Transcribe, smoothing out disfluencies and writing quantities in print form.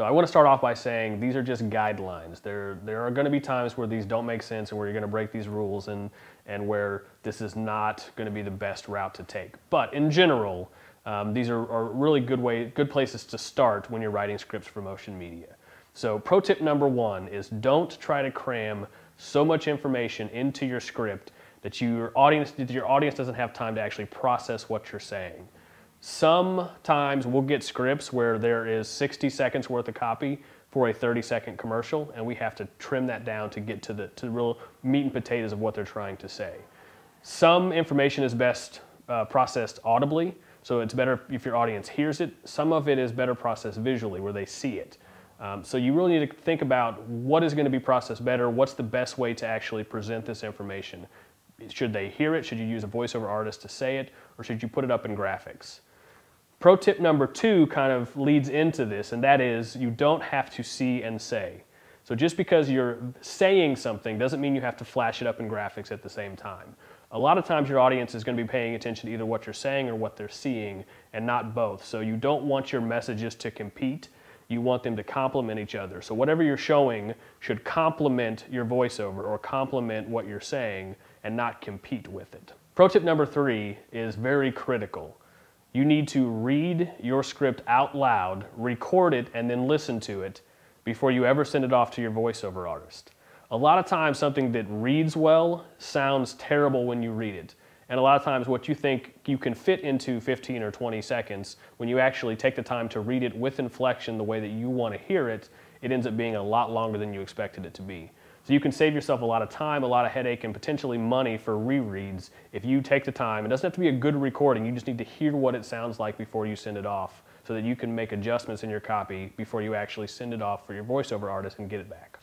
So I want to start off by saying these are just guidelines. There are going to be times where these don't make sense and where you're going to break these rules and where this is not going to be the best route to take. But in general, these are really good places to start when you're writing scripts for motion media. So pro tip number one is don't try to cram so much information into your script that your audience doesn't have time to actually process what you're saying. Sometimes we'll get scripts where there is 60 seconds worth of copy for a 30-second commercial, and we have to trim that down to get to the real meat and potatoes of what they're trying to say. Some information is best processed audibly, so it's better if your audience hears it. Some of it is better processed visually, where they see it. So you really need to think about what is going to be processed better, what's the best way to actually present this information. Should they hear it? Should you use a voiceover artist to say it? Or should you put it up in graphics? Pro tip number two kind of leads into this, and that is you don't have to see and say. So just because you're saying something doesn't mean you have to flash it up in graphics at the same time. A lot of times your audience is going to be paying attention to either what you're saying or what they're seeing, and not both. So you don't want your messages to compete. You want them to complement each other. So whatever you're showing should complement your voiceover or complement what you're saying and not compete with it. Pro tip number three is very critical. You need to read your script out loud, record it, and then listen to it before you ever send it off to your voiceover artist. A lot of times something that reads well sounds terrible when you read it. And a lot of times what you think you can fit into 15 or 20 seconds, when you actually take the time to read it with inflection the way that you want to hear it, it ends up being a lot longer than you expected it to be. So you can save yourself a lot of time, a lot of headache, and potentially money for rereads if you take the time. It doesn't have to be a good recording. You just need to hear what it sounds like before you send it off so that you can make adjustments in your copy before you actually send it off for your voiceover artist and get it back.